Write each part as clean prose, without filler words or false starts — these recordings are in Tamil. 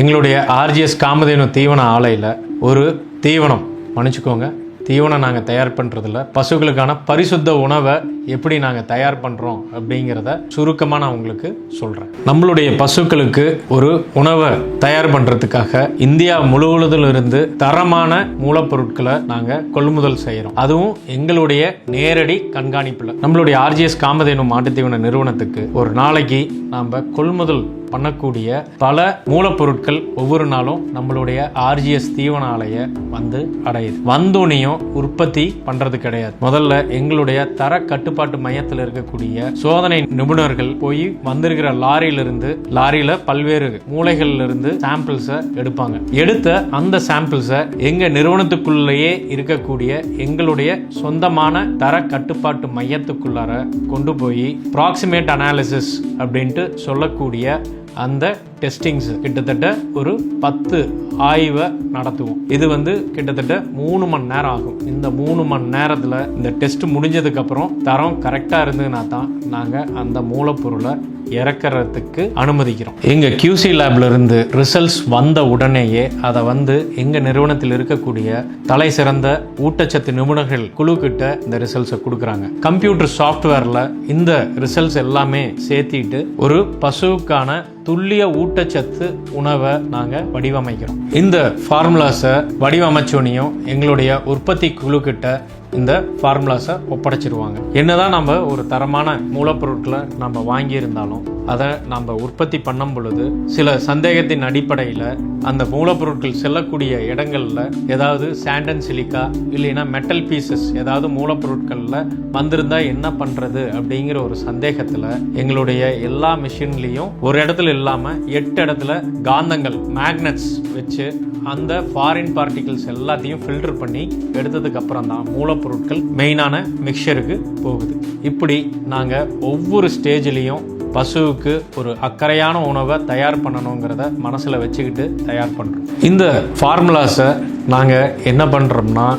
எங்களுடைய ஆர்ஜிஎஸ் காமதேனு தீவன ஆலையில் ஒரு தீவனம் தீவனம் நாங்கள் தயார் பண்ணுறதில்ல, பசுக்களுக்கான பரிசுத்த உணவை எப்படி நாங்கள் தயார் பண்ணுறோம் அப்படிங்கிறத சுருக்கமாக நான் உங்களுக்கு சொல்கிறேன். நம்மளுடைய பசுக்களுக்கு ஒரு உணவை தயார் பண்ணுறதுக்காக இந்தியா முழுவதிலிருந்து தரமான மூலப்பொருட்களை நாங்கள் கொள்முதல் செய்கிறோம். அதுவும் எங்களுடைய நேரடி கண்காணிப்பில். நம்மளுடைய ஆர்ஜிஎஸ் காமதேனு மாட்டுத்தீவன நிறுவனத்துக்கு ஒரு நாளைக்கு நாம் கொள்முதல் பண்ணக்கூடிய பல மூலப்பொருட்கள் ஒவ்வொரு நாளும் நம்மளுடைய ஆர்ஜிஎஸ் தீவன ஆலையை வந்து அடையுது. வந்தோனையும் உற்பத்தி பண்றது கிடையாது. முதல்ல எங்களுடைய தர கட்டுப்பாட்டு மையத்தில் இருக்கக்கூடிய சோதனை நிபுணர்கள் போய் வந்திருக்கிற லாரியில பல்வேறு மூலைகள்ல இருந்து சாம்பிள்ஸை எடுப்பாங்க. எடுத்த அந்த சாம்பிள்ஸை எங்க நிறுவனத்துக்குள்ளேயே இருக்கக்கூடிய எங்களுடைய சொந்தமான தர கட்டுப்பாட்டு மையத்துக்குள்ளார கொண்டு போய் ப்ராக்சிமேட் அனாலிசிஸ் அப்படின்ட்டு சொல்லக்கூடிய அந்த டெஸ்டிங்ஸ் கிட்டத்தட்ட ஒரு 10 ஆய்வை நடத்துவோம். இது கிட்டத்தட்ட 3 மணி நேரம் ஆகும். இந்த 3 மணி நேரத்தில் இந்த டெஸ்ட் முடிஞ்சதுக்கு அப்புறம் தரம் கரெக்டாக இருந்ததுன்னா தான் நாங்கள் அந்த மூலப்பொருளை இறக்கிறதுக்கு அனுமதிக்கிறோம். எங்கள் QC லேப்ல இருந்து ரிசல்ட்ஸ் வந்த உடனேயே அதை எங்கள் நிறுவனத்தில் இருக்கக்கூடிய தலை சிறந்த ஊட்டச்சத்து நிபுணர்கள் குழு கிட்ட இந்த ரிசல்ட்ஸை கொடுக்குறாங்க. கம்ப்யூட்டர் சாஃப்ட்வேரில் இந்த ரிசல்ட்ஸ் எல்லாமே சேர்த்திட்டு ஒரு பசுவுக்கான துல்லிய ஊட்டச்சத்து உணவை நாங்கள் வடிவமைக்கிறோம். இந்த ஃபார்முலாஸை வடிவமைச்சோனையும் எங்களுடைய உற்பத்தி குழு கிட்ட இந்த ஃபார்முலாஸை ஒப்படைச்சிருவாங்க. என்னதான் நம்ம ஒரு தரமான மூலப்பொருட்களை நம்ம வாங்கியிருந்தாலும் அதை நம்ம உற்பத்தி பண்ணும் பொழுது சில சந்தேகத்தின் அடிப்படையில் அந்த மூலப்பொருட்கள் செல்லக்கூடிய இடங்கள்ல ஏதாவது சாண்ட் அண்ட் சிலிக்கா இல்லைன்னா மெட்டல் பீசஸ் ஏதாவது மூலப்பொருட்களில் வந்திருந்தா என்ன பண்றது அப்படிங்கிற ஒரு சந்தேகத்தில் எங்களுடைய எல்லா மிஷின்லையும் ஒரு இடத்துல இல்லாம 8 இடத்துல காந்தங்கள் மேக்னட்ஸ் வச்சு அந்த ஃபாரின் பார்ட்டிகிள்ஸ் எல்லாத்தையும் ஃபில்டர் பண்ணி எடுத்ததுக்கு அப்புறம் தான் மூலப்பொருட்கள் மெயினான மிக்சருக்கு போகுது. இப்படி நாங்கள் ஒவ்வொரு ஸ்டேஜ்லையும் பசுவுக்கு ஒரு அக்கறையான உணவை தயார் பண்ணணுங்கிறத மனசில் வச்சுக்கிட்டு தயார் பண்ணுறோம். இந்த ஃபார்முலாஸை நாங்கள் என்ன பண்ணுறோம்னா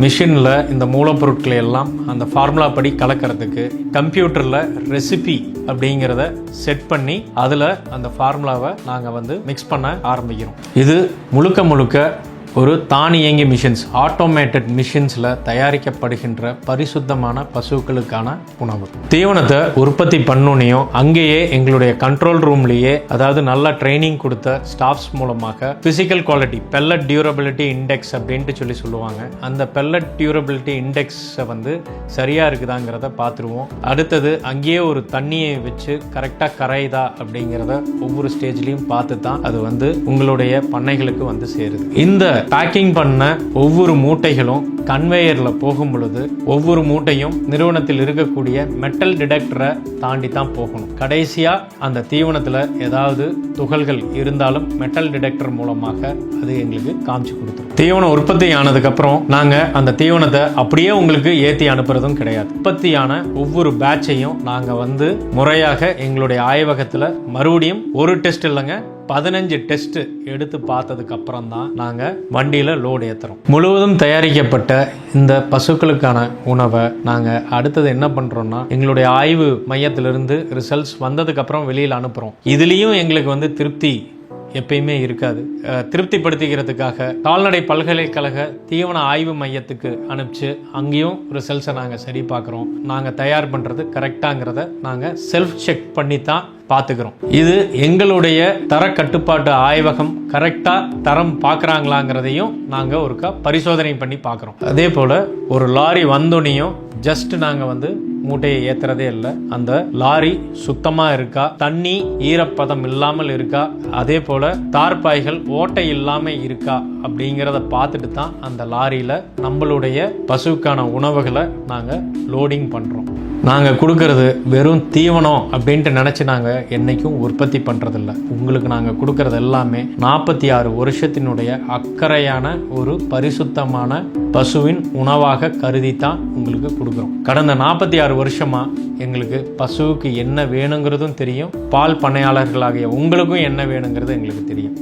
மிஷினில் இந்த மூலப்பொருட்களை எல்லாம் அந்த ஃபார்முலா படி கலக்கிறதுக்கு கம்ப்யூட்டரில் ரெசிபி அப்படிங்கிறத செட் பண்ணி அதில் அந்த ஃபார்முலாவை நாங்கள் மிக்ஸ் பண்ண ஆரம்பிக்கிறோம். இது முழுக்க ஒரு தானியங்கி மிஷின்ஸ், ஆட்டோமேட்டட் மிஷின்ஸில் தயாரிக்கப்படுகின்ற பரிசுத்தமான பசுக்களுக்கான உணவு. தீவனத்தை உற்பத்தி பண்ணோனையும் அங்கேயே எங்களுடைய கண்ட்ரோல் ரூம்லேயே, அதாவது நல்ல ட்ரைனிங் கொடுத்த ஸ்டாஃப்ஸ் மூலமாக physical quality pellet durability index அப்படின்ட்டு சொல்லுவாங்க. அந்த பெல்லட் டியூரபிலிட்டி இண்டெக்ஸை சரியாக இருக்குதாங்கிறத பார்த்துருவோம். அடுத்தது அங்கேயே ஒரு தண்ணியை வச்சு கரெக்டாக கரையுதா அப்படிங்கிறத ஒவ்வொரு ஸ்டேஜ்லையும் பார்த்து தான் அது உங்களுடைய பண்ணைகளுக்கு சேருது. இந்த பேக்கிங் பண்ண ஒவ்வொரு மூட்டைகளும் கன்வேயரில் போகும் பொழுது ஒவ்வொரு மூட்டையும் நிறுவனத்தில் இருக்கக்கூடிய மெட்டல் டிடெக்டரை தாண்டி தான் போகணும். கடைசியாக அந்த தீவனத்தில் ஏதாவது துகள்கள் இருந்தாலும் மெட்டல் டிடெக்டர் மூலமாக அது எங்களுக்கு காமிச்சு கொடுத்துரும். தீவனம் உற்பத்தி ஆனதுக்கப்புறம் நாங்கள் அந்த தீவனத்தை அப்படியே உங்களுக்கு ஏற்றி அனுப்புறதும் கிடையாது. உற்பத்தியான ஒவ்வொரு பேட்சையும் நாங்கள் முறையாக எங்களுடைய ஆய்வகத்தில் மறுபடியும் ஒரு டெஸ்ட் இல்லைங்க 15 டெஸ்ட் எடுத்து பார்த்ததுக்கு அப்புறம் தான் நாங்கள் வண்டியில் லோடு ஏற்றுறோம். முழுவதும் தயாரிக்கப்பட்ட இந்த பசுக்களுக்கான உணவை நாங்கள் அடுத்தது என்ன பண்ணுறோம்னா எங்களுடைய ஆய்வு மையத்திலிருந்து ரிசல்ட்ஸ் வந்ததுக்கு அப்புறம் வெளியில் அனுப்புகிறோம். இதுலேயும் எங்களுக்கு திருப்தி எப்பயுமே இருக்காது. திருப்திப்படுத்திக்கிறதுக்காக கால்நடை பல்கலைக்கழக தீவன ஆய்வு மையத்துக்கு அனுப்பிச்சு அங்கேயும் ரிசல்ட்ஸை நாங்கள் சரி பார்க்குறோம். நாங்கள் தயார் பண்ணுறது கரெக்டாங்கிறத நாங்கள் செல்ஃப் செக் பண்ணி தான் பார்த்துக்கிறோம். இது எங்களுடைய தர கட்டுப்பாட்டு ஆய்வகம் கரெக்டாக தரம் பார்க்குறாங்களாங்கிறதையும் நாங்கள் ஒருக்கா பரிசோதனை பண்ணி பார்க்குறோம். அதே போல் ஒரு லாரி வந்தோனையும் ஜஸ்ட் நாங்கள் மூட்டையை ஏத்துறதே இல்லை. அந்த லாரி சுத்தமா இருக்கா, தண்ணி ஈரப்பதம் இல்லாமல் இருக்கா, அதே போல தார்பாய்கள் ஓட்டை இல்லாம இருக்கா அப்படிங்கிறத பார்த்துட்டு தான் அந்த லாரியில நம்மளுடைய பசுக்கான உணவுகளை நாங்க லோடிங் பண்றோம். நாங்கள் கொடுக்கறது வெறும் தீவனம் அப்படின்ட்டு நினச்சி நாங்கள் என்றைக்கும் உற்பத்தி பண்ணுறதில்ல. உங்களுக்கு நாங்கள் கொடுக்கறது எல்லாமே 46 வருஷத்தினுடைய அக்கறையான ஒரு பரிசுத்தமான பசுவின் உணவாக கருதித்தான் உங்களுக்கு கொடுக்குறோம். கடந்த 46 வருஷமாக எங்களுக்கு பசுவுக்கு என்ன வேணுங்கிறதும் தெரியும், பால் பண்ணையாளர்களாகிய உங்களுக்கும் என்ன வேணுங்கிறது எங்களுக்கு தெரியும்.